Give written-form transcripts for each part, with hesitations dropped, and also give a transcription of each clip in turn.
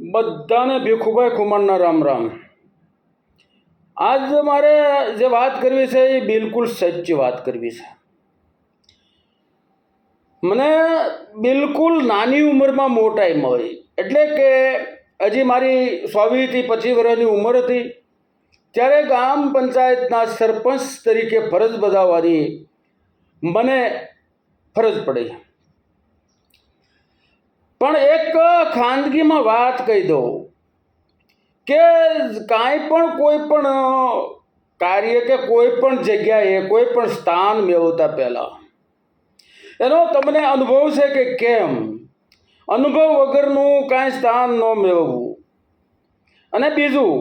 બધાને ભીખુભાઈ ખુમાણના રામ રામ. આજ મારે જે વાત કરવી છે એ બિલકુલ સચ્ચી વાત કરવી છે. મને બિલકુલ નાની ઉંમરમાં મોટાઈ મળી, એટલે કે હજી મારી 24 થી 25 વર્ષની ઉંમર હતી ત્યારે ગામ પંચાયતના સરપંચ તરીકે ફરજ બજાવવાની મને ફરજ પડી. પણ એક ખાનગીમાં વાત કહી દઉં કે કાંઈ પણ કોઈ પણ કાર્ય કે કોઈ પણ જગ્યાએ કોઈ પણ સ્થાન મેળવતા પહેલાં એનો તમને અનુભવ છે કે કેમ, અનુભવ વગરનું કાંઈ સ્થાન ન મેળવવું. અને બીજું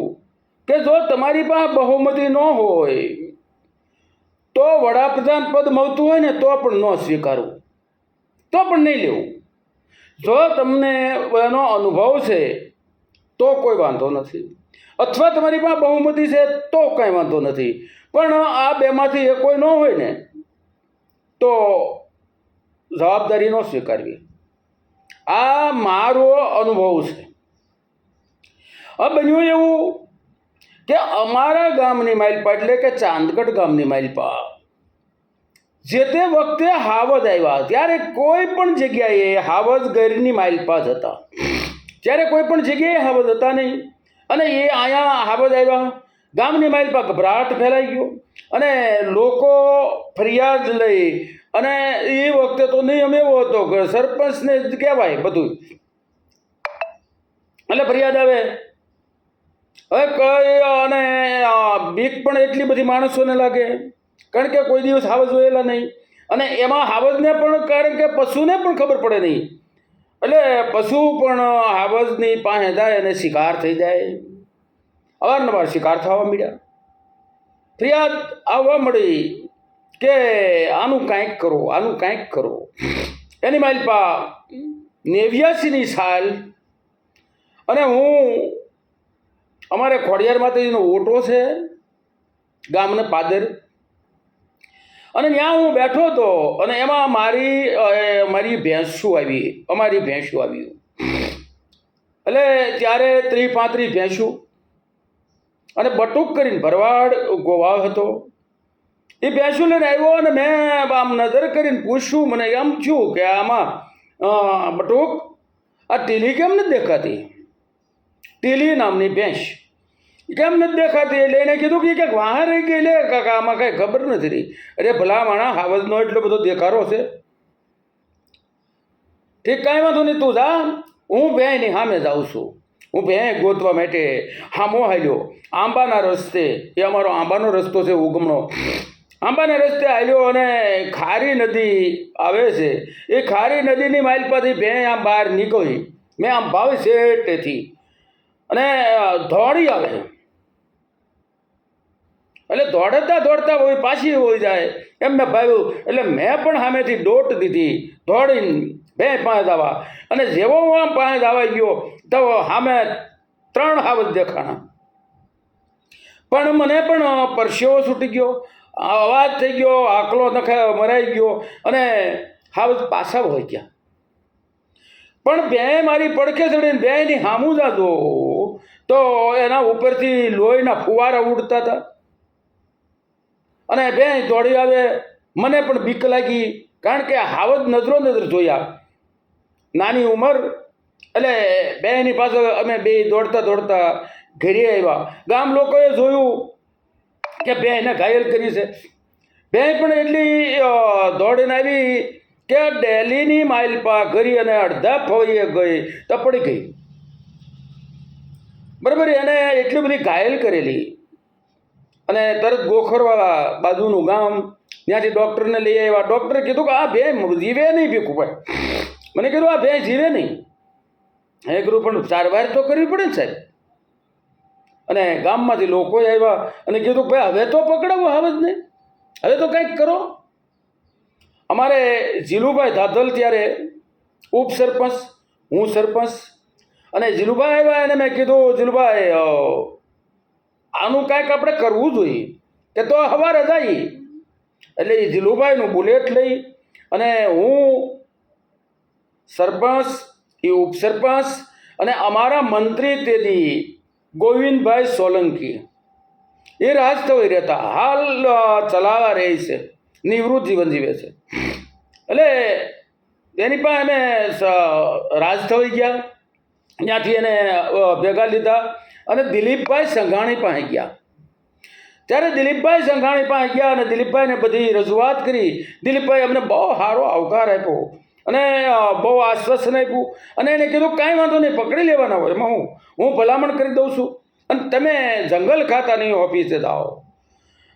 કે જો તમારી પાસે બહુમતી ન હોય તો વડાપ્રધાન પદ મળતું હોય ને તો પણ ન સ્વીકારવું, તો પણ નહીં લેવું. જો તમને એનો અનુભવ છે તો કોઈ વાંધો નથી, અથવા તમારી પાસે બહુમતી છે તો કાંઈ વાંધો નથી, પણ આ બેમાંથી એ કોઈ ન હોય ને તો જવાબદારી ન સ્વીકારવી. આ મારો અનુભવ છે. હવે બન્યું એવું કે અમારા ગામની માઇલપા એટલે કે ચાંદગઢ ગામની માઇલપા જે તે વખતે હાવજ આવ્યા ત્યારે કોઈ પણ જગ્યાએ હાવજ ગેરની માઇલપા જ હતા, ત્યારે કોઈ પણ જગ્યાએ હાવજ હતા નહીં. અને એ અહીંયા હાવજ આવ્યા, ગામની માઇલપા ગભરાટ ફેલાઈ ગયો અને લોકો ફરિયાદ લઈ. અને એ વખતે તો નિયમ એવો હતો કે સરપંચને જ કહેવાય બધું, એટલે ફરિયાદ આવે. હવે કઈ અને બીક પણ એટલી બધી માણસોને લાગે, કારણ કે કોઈ દિવસ હાવજ જોયેલા નહીં. અને એમાં હાવજને પણ, કારણ કે પશુને પણ ખબર પડે નહીં, એટલે પશુ પણ હાવજની પાસે જાય અને શિકાર થઈ જાય. અવારનવાર શિકાર થવા મળ્યા, ફરિયાદ આવવા મળી કે આનું કાંઈક કરો, આનું કાંઈક કરો. એની માઇલપા 89ની સાલ, અને હું અમારે ખોડિયાર માતાજીનો ઓટો છે ગામને પાદર, અને ત્યાં હું બેઠો હતો અને એમાં મારી ભેંસું આવી, અમારી ભેંસું આવી. એટલે ત્યારે 30-35 ભેંસું અને બટુક કરીને ભરવાડ ગોવાળ હતો. એ ભેંસું લઈને આવ્યો અને મેં આમ નજર કરીને પૂછ્યું, મને એમ થયું કે આમાં બટુક આ ટીલી કેમ નથી દેખાતી, ટીલી નામની ભેંસ કેમ નથી દેખાતી. એટલે એને કીધું કે ક્યાંક વાહ રહી ગઈ, લે કાકા આમાં કાંઈ ખબર નથી રહી. અરે ભલા માણા, હાવજનો એટલો બધો દેખારો છે. ઠીક, કાંઈ વાંધો નહીં, તું જા, હું ભેંની સામે જાઉં છું. હું ભેં ગોતવા માટે હામો હાલ્યો આંબાના રસ્તે. એ અમારો આંબાનો રસ્તો છે, ઉગમણો. આંબાના રસ્તે હાલ્યો અને ખારી નદી આવે છે, એ ખારી નદીની માઇલપાથી ભેં આમ બહાર નીકળી. મેં આમ ભાવી શેઠેથી અને દોડી આવે, એટલે દોડતા દોડતા હોય પાછી હોઈ જાય એમ મેં ભાવ્યું. એટલે મેં પણ સામેથી દોટ દીધી, દોડીને ભેં પાસે જવા. અને જેવો હું આમ પાસે જવા ગયો તો સામે 3 હાવજ દેખાણા. પણ મને પણ પરસેવો છૂટી ગયો, અવાજ થઈ ગયો, આકલો મરાઈ ગયો અને હાવજ પાછા હોય ગયા. પણ ભેં મારી પડખે ચડીને ભેંની સામું જાતો તો એના ઉપરથી લોહીના ફુવારા ઉડતા હતા અને ભેં દોડી આવે. મને પણ બીક લાગી, કારણ કે હાવજ નજરો નજર જોયા, નાની ઉંમર. એટલે બેની પાછળ અમે બે દોડતા દોડતા ઘરે આવ્યા. ગામ લોકોએ જોયું કે બેને ઘાયલ કરી છે. બે પણ એટલી દોડીને આવી કે ડેલીની માઇલપા ઘરી અને અડધા ફળીએ ગઈ તો પડી ગઈ. બરાબર, એને એટલી બધી ઘાયલ કરેલી. અને તરત ગોખરવાળા બાજુનું ગામ, ત્યાંથી ડૉક્ટરને લઈ આવ્યા. ડૉક્ટરે કીધું કે આ ભેં જીવે નહીં ભીખુભાઈ. મને કીધું આ ભેં જીવે નહીં. એ કીધું પણ સારવાર તો કરવી પડે ને સાહેબ. અને ગામમાંથી લોકો આવ્યા અને કીધું ભાઈ હવે તો પકડાવો હાવજને, હવે તો કંઈક કરો. અમારે જીલુભાઈ ધાધલ ત્યારે ઉપસરપંચ, હું સરપંચ, અને જીલુભાઈ આવ્યા. એને મેં કીધું, જીલુભાઈ આનું કાંઈક આપણે કરવું જોઈએ, કે તો સવારે જાય. એટલે એ જીલુભાઈનું બુલેટ લઈ અને હું સરપંચ, એ ઉપસરપંચ અને અમારા મંત્રી તેથી ગોવિંદભાઈ સોલંકી એ રાજસ્થળી રહેતા, હાલ ચલાવવા રહે છે, નિવૃત્ત જીવન જીવે છે. એટલે એની પાસે અમે રાજસ્થળી ગયા, ત્યાંથી એને ભેગા લીધા અને દિલીપભાઈ સંઘાણી પાસે ગયા. ત્યારે દિલીપભાઈ સંઘાણી પાસે ગયા અને દિલીપભાઈને બધી રજૂઆત કરી. દિલીપભાઈ અમને બહુ સારો આવકાર આપ્યો અને બહુ આશ્વાસન આપ્યું અને એને કીધું કાંઈ વાંધો નહીં, પકડી લેવાના હોય, એમાં હું ભલામણ કરી દઉં છું અને તમે જંગલ ખાતાની ઓફિસે જાઓ.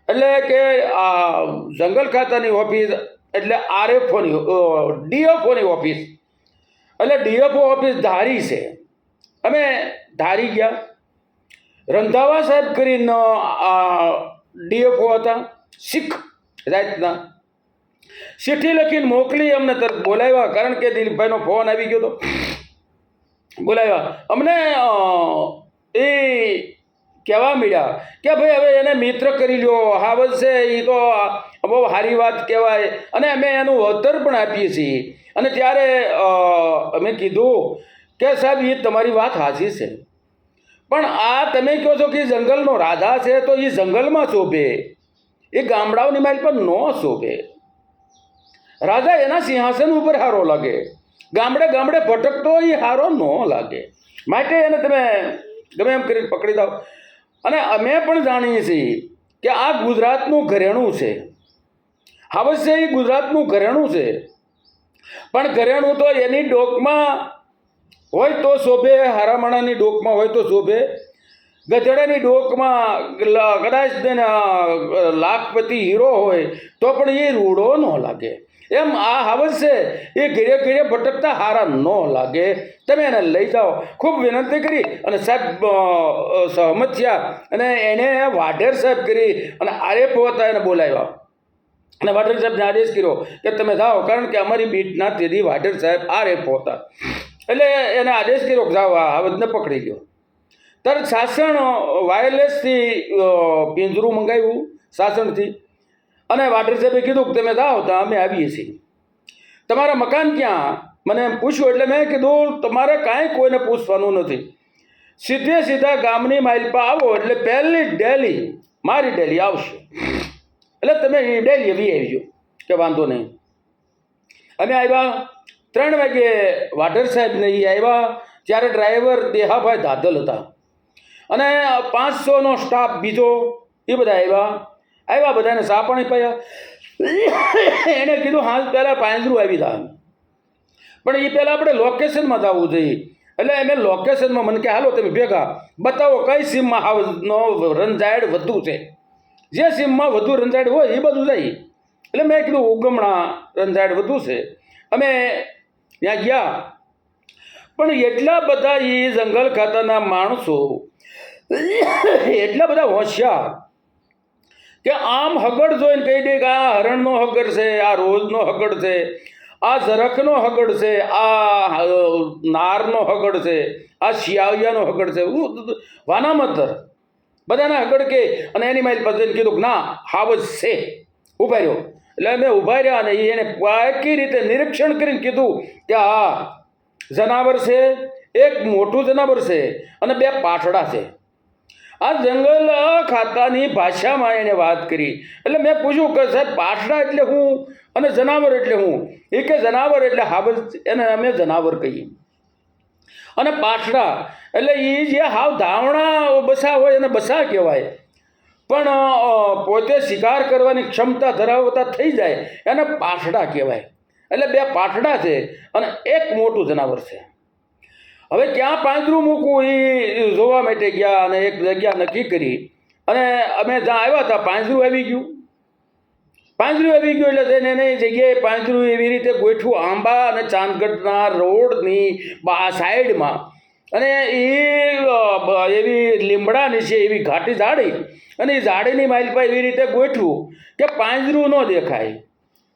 એટલે કે આ જંગલ ખાતાની ઓફિસ એટલે આરએફઓની ડીએફઓની ઓફિસ, એટલે ડીએફઓ ઓફિસ ધારી છે. અમે ધારી ગયા. રંધાવા સાહેબ કરીને ડીએફઓ હતા, શીખ જાતના. ચિઠ્ઠી લખીને મોકલી, અમને તરત બોલાવ્યા, કારણ કે દિલીપભાઈનો ફોન આવી ગયો હતો. બોલાવ્યા અમને. એ કહેવા મળ્યા કે ભાઈ હવે એને મિત્ર કરી લ્યો, હાવજ છે એ તો બહુ સારી વાત કહેવાય અને અમે એનું વળતર પણ આપીએ છીએ. અને ત્યારે અમે કીધું કે સાહેબ એ તમારી વાત સાચી છે, પણ આ તમે કહો છો કે જંગલનો રાજા છે તો એ જંગલમાં શોભે, એ ગામડાઓની માઇલ પર ન શોભે. રાજા એના સિંહાસન ઉપર હારો લાગે, ગામડે ગામડે ભટકતો એ હારો ન લાગે. માટે એને તમે ગમે એમ કરીને પકડી દો. અને અમે પણ જાણીએ છીએ કે આ ગુજરાતનું ઘરેણું છે, અવશ્ય એ ગુજરાતનું ઘરેણું છે, પણ ઘરેણું તો એની ડોકમાં હોય તો શોભે, હારામાણાની ડોકમાં હોય તો શોભે, ગધેડાની ડોકમાં કદાચ લાખપતિ હીરો હોય તો પણ એ રૂડો ન લાગે. એમ આ હાવજ છે એ ઘીરે ઘીરે ભટકતા હારા ન લાગે. તમે એને લઈ જાઓ. ખૂબ વિનંતી કરી અને સાહેબ સહમત થયા અને એણે વાઢેર સાહેબ કરી અને આરએફઓ હતા એને બોલાવ્યા અને વાઢેર સાહેબને આદેશ કર્યો કે તમે જાઓ, કારણ કે અમારી બીટના તેથી વાઢેર સાહેબ આરએફઓ હતા. એટલે એને આદેશ કર્યો કે જાઓ, આ હાવજને પકડી ગયો. તરત સાસણ વાયરલેસથી પિંજરું મંગાવ્યું સાસણથી અને વાઢેર સાહેબે કીધું કે તમે જાઓ તો અમે આવીએ છીએ. તમારા મકાન ક્યાં મને એમ પૂછ્યું. એટલે મેં કીધું તમારે કાંઈ કોઈને પૂછવાનું નથી, સીધે સીધા ગામની માઇલ પર આવો એટલે પહેલી ડેલી મારી ડેલી આવશે, એટલે તમે એ ડેલી આવી આવજો કે વાંધો નહીં. અમે આવ્યા 3 વાગે. વાઢેર સાહેબને એ આવ્યા ત્યારે ડ્રાઈવર દેહાભાઈ દાદલ હતા અને 500નો સ્ટાફ બીજો એ બધા આવ્યા બધાને ચા પાણી પાયા. એણે કીધું હાલ પહેલાં પાંજરું આવી જાય, પણ એ પહેલાં આપણે લોકેશનમાં જવું જોઈએ. એટલે અમે લોકેશનમાં મને કે હાલો તમે ભેગા બતાવો કઈ સીમમાં હાવજનો રંજાયડ વધુ છે, જે સીમમાં વધુ રંજાયડ હોય એ બધું જાય. એટલે મેં કીધું ઉગમણા રંજાયડ વધુ છે. અમે ત્યાં ગયા, પણ એટલા બધા એ જંગલ ખાતાના માણસો એટલા બધા હોશિયાર કે આમ હગડ જોઈને કહી દે કે આ હરણનો હગડ છે, આ રોજનો હગડ છે, આ ઝરખનો હગડ છે, આ નારનો હગડ છે, આ શિયાળિયાનો હગડ છે, વાનામતર બધાના હગડ કે. અને એની માઇલ પાસે કીધું કે ના હાવજ છે. ઊભા રહ્યો. એટલે અમે ઊભા રહ્યા અને એને પાકી રીતે નિરીક્ષણ કરીને કીધું કે આ જનાવર છે, એક મોટું જનાવર છે અને 2 પાઠડા છે. આ જંગલ ખાતાની ભાષામાં એણે વાત કરી. એટલે મેં પૂછ્યું કે સાહેબ પાઠડા એટલે હું અને જનાવર એટલે હું? એ કે જનાવર એટલે હાવજ, એને અમે જનાવર કહીએ, અને પાઠડા એટલે એ જે હાવ ધાવણા બસા હોય એને બસા કહેવાય, પણ પોતે શિકાર કરવાની ક્ષમતા ધરાવતા થઈ જાય એને પાઠડા કહેવાય. એટલે 2 પાઠડા છે અને એક મોટું જનાવર છે. હવે ક્યાં પાંજરું મૂકવું એ જોવા માટે ગયા અને એક જગ્યા નક્કી કરી અને અમે જ્યાં આવ્યા હતા પાંજરું આવી ગયું. એટલે જઈને એને જગ્યાએ પાંજરું એવી રીતે ગોઠવું આંબા અને ચાંદગઢના રોડની સાઈડમાં, અને એ એવી લીમડાની છે એવી ઘાટી ઝાડી અને એ ઝાડીની માઇલ પર એવી રીતે ગોઠવું કે પાંજરું ન દેખાય,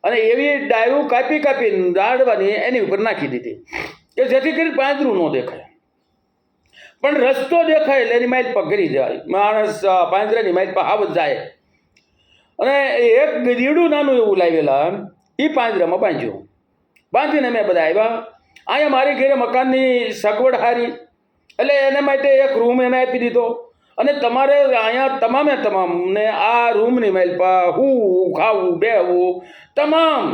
અને એવી ડાયું કાપીને ઝાડવાની એની ઉપર નાખી દીધી કે જેથી કરી પાંજરું ન દેખાય, પણ રસ્તો દેખાય એટલે એની માઇલ પર કરી જાય. માણસ પાંજરાની માઇલ પર હાવજ જાય. અને એક ગધેડું નાનું એવું લાવેલા એ પાંજરામાં બાંધ્યું. બાંધીને અમે બધા આવ્યા. અહીંયા મારી ઘરે મકાનની સગવડ હારી, એટલે એને માટે એક રૂમ એને આપી દીધો અને તમારે અહીંયા તમામે તમામને આ રૂમની માલપા હું ખાવું બેહવું તમામ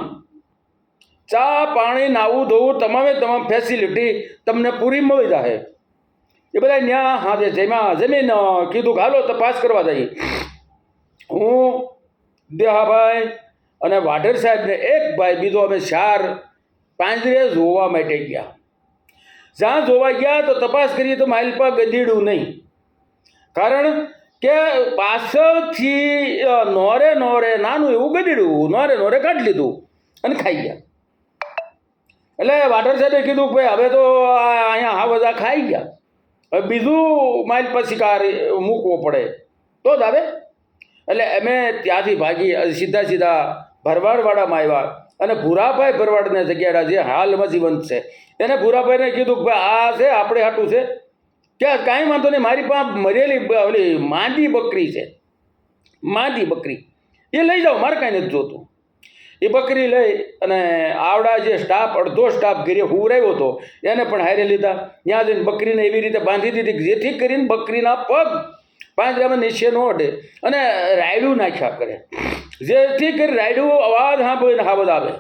ચા પાણી નાવું ધોવું તમામે તમામ ફેસિલિટી તમને પૂરી મળી જાય. એ બધા ત્યાં હાજે જમીન કીધું કે હાલો તપાસ કરવા જઈએ. હું દેહાભાઈ અને વાઢેર સાહેબને એક ભાઈ બીજો અમે 4 પાંજરે જોવા માટે ગયા. જ્યાં જોવા ગયા તો તપાસ કરીએ તો માલપા ગધેડું નહીં. કારણ કે પાછળથી નોરે નાનું એવું ગધેડું નોરે કાઢી લીધું અને ખાઈ ગયા. એટલે વાઢેર સાહેબે કીધું કે ભાઈ હવે તો અહીંયા હા બધા ખાઈ ગયા, હવે બીજું માલપા શિકાર મૂકવો પડે તો જ આવે. એટલે અમે ત્યાંથી ભાગી સીધા ભરવાડવાડામાં આવ્યા અને ભૂરાભાઈ ભરવાડને જગ્યા જે હાલમાં જીવંત છે એને ભૂરાભાઈને કીધું કે ભાઈ આ છે આપણે હાટું છે કે કાંઈ વાંધો નહીં, મારી પાસે મરેલી ઓલી માંદી બકરી છે, માંદી બકરી એ લઈ જાઓ, મારે કાંઈ નથી જોતું. એ બકરી લઈ અને આવડા જે સ્ટાફ અડધો સ્ટાફ ઘરે હુવરાવ્યો હતો એને પણ હારે લીધા. ત્યાં જઈને બકરીને એવી રીતે બાંધી દીધી જેથી કરીને બકરીના પગ પાંજરામાં નીચે ન અડે અને રાયડું નાખ્યા કરે, જેથી કરી રાયડું અવાજ સાંભળીને હાવદ આવે.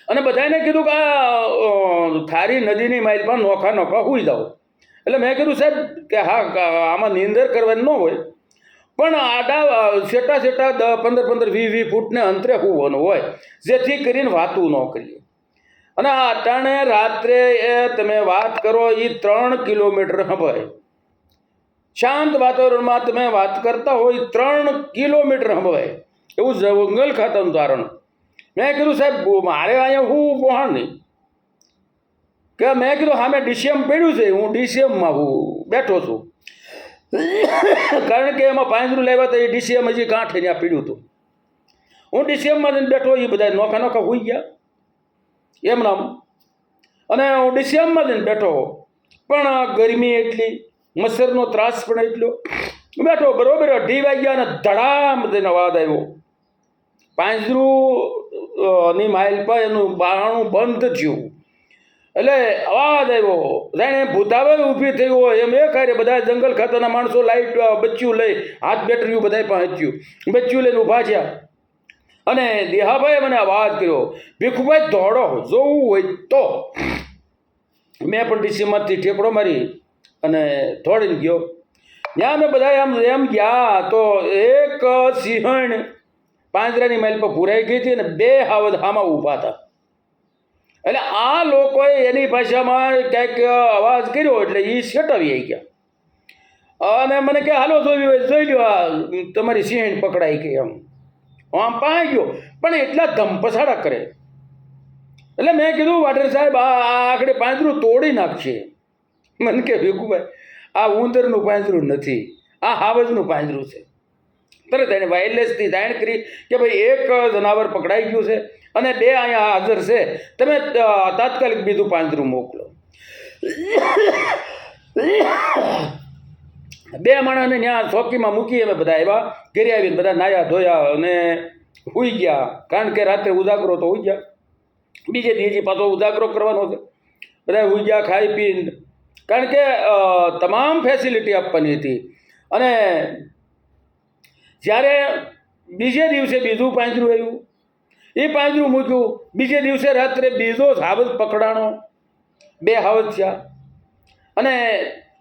અને બધાને કીધું કે આ થારી નદીની માઇલમાં નોખા હુઈ જાઓ. એટલે મેં કીધું સાહેબ કે હા આમાં નીંદર કરવાની ન હોય પણ આડા સેટા 15 20 ફૂટને અંતરે હોવાનું હોય જેથી કરીને વાતું ન કરીએ. અને આ અટાણે રાત્રે તમે વાત કરો એ 3 કિલોમીટર સંભળાય. શાંત વાતાવરણમાં તમે વાત કરતા હોય 3 કિલોમીટર સંભળાય એવું જંગલ ખાતાનું તારણ. મેં કીધું સાહેબ મારે અહીંયા હું પહોંચ નહીં કે મેં કીધું હા મેં ડીસીએમ પડ્યું છે, હું ડીસીએમમાં હું બેઠો છું. કારણ કે એમાં પાંજરું લાવ્યા તો એ ડીસીએમ હજી કાંઠે ત્યાં પીડ્યું હતું. હું ડીસીએમમાં જઈને બેઠો, એ બધા નોખા હોઈ ગયા એમ નામ. અને હું ડીસીએમમાં જઈને બેઠો પણ ગરમી એટલી, મચ્છરનો ત્રાસ પણ એટલો. બેઠો બરોબર 2:30 વાગ્યા અને ધડામ દઈને અવાજ આવ્યો. પાંજરું ની માઇલ પર એનું બારણું બંધ થયું એટલે અવાજ આવ્યો જાણે ભૂતાવે ઊભી થઈ હોય એમ. એ કાર્ય બધા જંગલ ખાતાના માણસો લાઈટ બચ્ચું લઈ હાથ બેટરીયું બધા પણ હચ્યું, બચ્ચું લઈને ઊભા થયા. અને દેહાભાઈએ મને અવાજ કર્યો, ભીખુભાઈ દોડો જોવું હોય તો. મેં પણ ડીસીમાંથી ઠેકડો મારી અને દોડીને ગયો. ત્યાં અમે બધા એમ ગયા તો એક સિંહણ પાંજરાની માઇલ પર ભૂરાઈ ગઈ હતી અને 2 હાવદ હામાં ઊભા હતા. એટલે આ લોકોએ એની ભાષામાં કંઈક અવાજ કર્યો એટલે એ સેટાવી આવી ગયા અને મને કે હાલો જોઈ લો આ તમારી સિંહણ પકડાઈ ગઈ. આમ પાઈ ગયો પણ એટલા ધમપછાડા કરે. એટલે મેં કીધું વાઢેર સાહેબ આ આખડે પાંજરું તોડી નાખશે. મને કે ભીખુભાઈ આ ઉંદરનું પાંજરું નથી, આ હાવજનું પાંજરું છે. તરત એને વાયરલેસથી જાણ કરી કે ભાઈ એક જનાવર પકડાઈ ગયું છે અને 2 અહીંયા હાજર છે, તમે તાત્કાલિક બીજું પાંજરું મોકલો. 2 માણસને ત્યાં ચોકીમાં મૂકી અમે બધા આવ્યા. ઘરે આવીને બધા નાયા ધોયા અને સૂઈ ગયા. કારણ કે રાત્રે ઉજાગરો તો સૂઈ ગયા, બીજે દિવસે પાછો ઉજાગરો કરવાનો છે. બધા સૂઈ ગયા ખાઈ પીને, કારણ કે તમામ ફેસિલિટી આપવાની હતી. અને જ્યારે બીજે દિવસે બીજું પાંજરું આવ્યું, એ પાંજરું મૂક્યું. બીજે દિવસે રાત્રે બીજો હાવજ પકડાણો, 2 હાવજ થયા. અને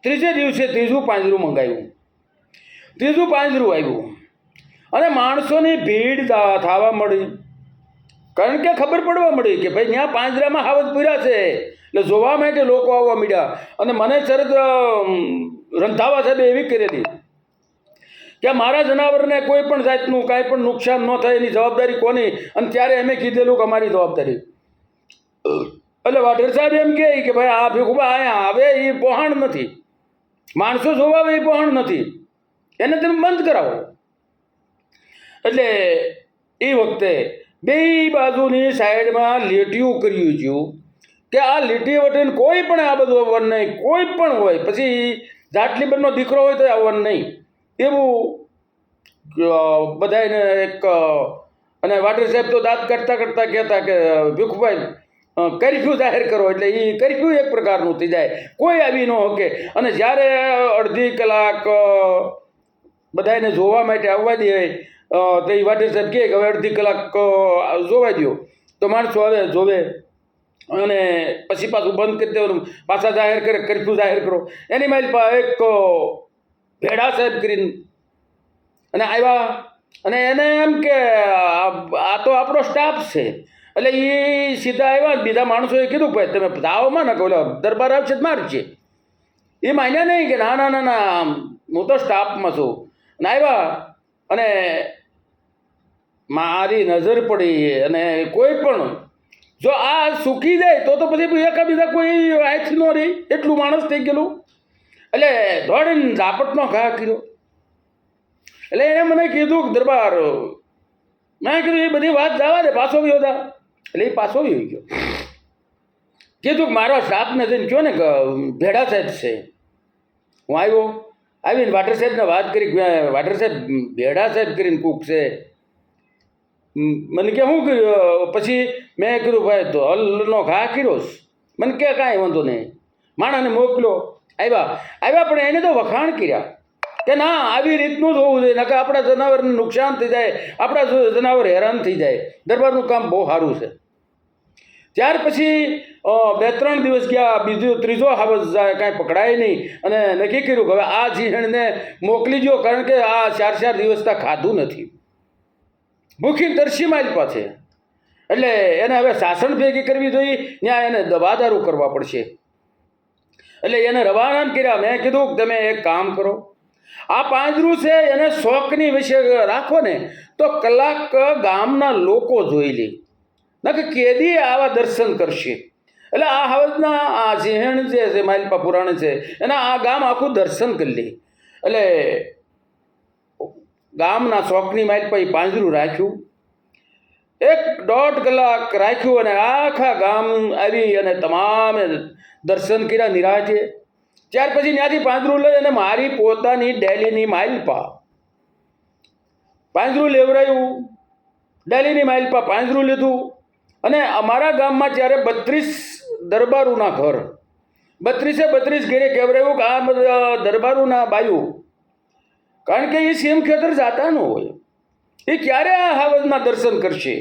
ત્રીજે દિવસે ત્રીજું પાંજરું મંગાવ્યું, ત્રીજું પાંજરું આવ્યું અને માણસોની ભીડ થવા મળી. કારણ કે ખબર પડવા મળી કે ભાઈ ત્યાં પાંજરામાં હાવજ પૂર્યા છે એટલે જોવા માટે લોકો આવવા મળ્યા. અને મને તરત રંધાવા સાહેબે એવી કરેલી કે મારા જનાવરને કોઈ પણ જાતનું કાંઈ પણ નુકસાન ન થાય એની જવાબદારી કોની. અને ત્યારે અમે કીધેલું કે અમારી જવાબદારી. એટલે વાઢેર સાહેબ એમ કહે કે ભાઈ આ ભીખુભા અહીંયા આવે એ પહોંચ નથી, માણસો જોવા આવે એ પહોંચ નથી, એને તમે બંધ કરાવો. એટલે એ વખતે 2 બાજુની સાઈડમાં લીટીયું કર્યું છું કે આ લીટી વટીને કોઈ પણ આ બધું આવવાનું નહીં, કોઈ પણ હોય, પછી જાટલી બંધનો દીકરો હોય તો આવવાનું નહીં એવું બધાને એક. અને વાઢેર સાહેબ તો દાંત કાઢતા કહેતા કે ભીખુભાઈ કર્ફ્યુ જાહેર કરો, એટલે એ કર્ફ્યુ એક પ્રકારનું થઈ જાય, કોઈ આવી ન શકે. અને જ્યારે અડધી કલાક બધાને જોવા માટે આવવા દે તો એ વાટેર સાહેબ કહે કે હવે અડધી કલાક જોવા દો, તો માણસો આવે જોવે અને પછી પાછું બંધ કરી દેવાનું, પાછા જાહેર કરે કર્ફ્યુ જાહેર કરો. એની મારી પાસે એક ભેડા સાહેબ કરીને અને આવ્યા અને એને એમ કે આ તો આપણો સ્ટાફ છે, એટલે એ સીધા આવ્યા. બીજા માણસોએ કીધું ભાઈ તમે દાવમાં ના કહો, દરબાર આવશે જ મારશે. એ માન્યા નહીં કે ના ના ના ના હું તો સ્ટાફમાં છું. અને આવ્યા અને મારી નજર પડી અને કોઈ પણ જો આ સૂકી જાય તો પછી એકાબીજા કોઈ આંખી ન રહી, એટલું માણસ થઈ ગયેલું. એટલે દોડીને ઝાપટનો ઘા કર્યો. એટલે એણે મને કીધું કે દરબાર, મેં કીધું એ બધી વાત જવા દે, પાછો ગયો હતા. એટલે એ પાછો ગયો. કીધું કે મારા સ્ટાફને જઈને કહો ને કે ભેડા સાહેબ છે. હું આવીને વાટર સાહેબને વાત કરી, વાટર સાહેબ ભેડા સાહેબ કરીને કૂક છે. મને કે શું કર્યું? પછી મેં કીધું ભાઈ તો હલનો ઘા કર્યો. મને કે કાંઈ વાંધો નહીં, માણસને મોકલો. આવ્યા પણ એને તો વખાણ કર્યા કે ના આવી રીતનું જ હોવું જોઈએ, નકર આપણા જનાવરને નુકસાન થઈ જાય, આપણા જનાવર હેરાન થઈ જાય. દરબારનું કામ બહુ સારું છે. ત્યાર પછી 2-3 દિવસ ગયા, ત્રીજો હાવજ કાંઈ પકડાય નહીં અને નક્કી કર્યું કે હવે આ સિંહણને મોકલી દો, કારણ કે આ 4 દિવસ ત્યાં ખાધું નથી, ભૂખી તરસી માલપા છે. એટલે એને હવે શાસન ભેગી કરવી જોઈએ, ત્યાં એને દવાદારું કરવા પડશે. એટલે એને રવાના કર્યા. મેં કીધું કે તમે એક કામ કરો, આ પાંજરું છે એને શોખની વિશે રાખો ને તો કલાક ગામના લોકો જોઈ લે, ના કે કેદી આવા દર્શન કરશે. એટલે આ હવજના આ સિંહણ જે છે માલપા પુરાણ છે એના આ ગામ આખું દર્શન કરી લે. એટલે ગામના શોખની માલપા એ પાંજરું રાખ્યું, 1-1.5 કલાક રાખ્યું અને આખા ગામ આવી અને તમામે દર્શન કર્યા નિરાજે. ત્યાર પછી ત્યાંથી પાંજરું લઈ અને મારી પોતાની ડેલીની માલપા પાંજરું લેવરાયું. ડેલીની માલપા પાંજરું લીધું અને અમારા ગામમાં ત્યારે 32 દરબારોના ઘર, 32 ઘેરે કહેવરાયું કે આ બધા દરબારોના બાયું, કારણ કે એ સીમ ખેતર જાતા ન હોય, એ ક્યારે આ હાવજના દર્શન કરશે.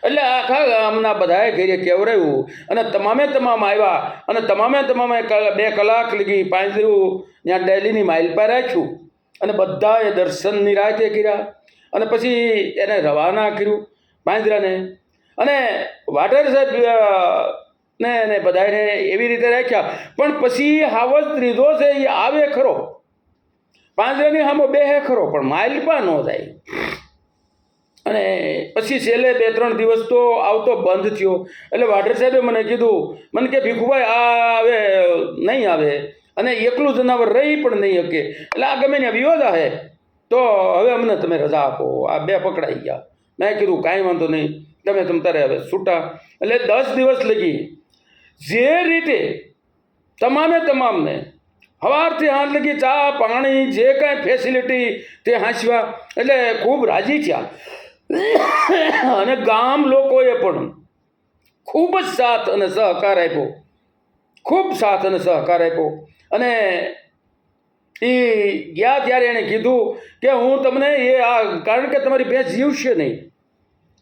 એટલે આખા ગામના બધાએ ઘરે કહેવરાયું અને તમામ આવ્યા અને તમામે 2 કલાક લગી પાંજરું ત્યાં ડેલીની માલપા રાખ્યું અને બધાએ દર્શનની રાતે કર્યા. અને પછી એને રવાના કર્યું પાંજરાને. અને વાટર સાહેબ ને બધાને એવી રીતે રાખ્યા. પણ પછી હાવજ ત્રીજો છે એ આવે ખરો, પાંજરાની સામે બેહે ખરો, પણ માલપા ન જાય. અને પછી છેલ્લે 2-3 દિવસ તો આવતો બંધ થયો. એટલે વાઢર સાહેબે મને કીધું, મને કે ભીખુભાઈ આ હવે નહીં આવે અને એકલું જનાવર રહી પણ નહીં શકે, એટલે આ ગમે ને વિરોધ આવે તો હવે અમને તમે રજા આપો, આ 2 પકડાઈ ગયા. મેં કીધું કાંઈ વાંધો નહીં, તમે તારે હવે છૂટા. એટલે 10 દિવસ લગી જે રીતે તમામને સવારથી સાંજ લગી ચા પાણી જે કાંઈ ફેસિલિટી તે હાંસવા, એટલે ખૂબ રાજી થયા. અને ગામ લોકોએ પણ ખૂબ જ સાથ અને સહકાર આપ્યો, ખૂબ સાથ અને સહકાર આપ્યો. અને એ ગયા ત્યારે એણે કીધું કે હું તમને કારણ કે તમારી ભેંસ જીવશે નહીં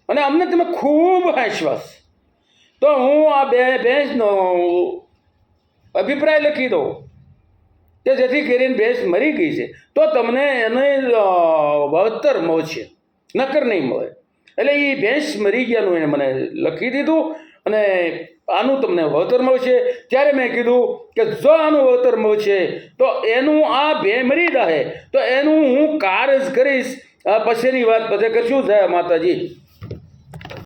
અને અમને તમે ખૂબ હાંસવાસ, તો હું આ ભેંસનો અભિપ્રાય લખી દઉં કે જેથી કરીને ભેંસ મરી ગઈ છે તો તમને એને વળતર મળશે, નકર નહીં મળે. એટલે એ ભેંસ મરી ગયાનું એને મને લખી દીધું અને આનું તમને વળતર મળશે. ત્યારે મેં કીધું કે જો આનું વળતર મળશે તો એનું આ મરી જાય તો એનું હું કાર જ કરીશ. પછીની વાત પછી કરશું. જય માતાજી.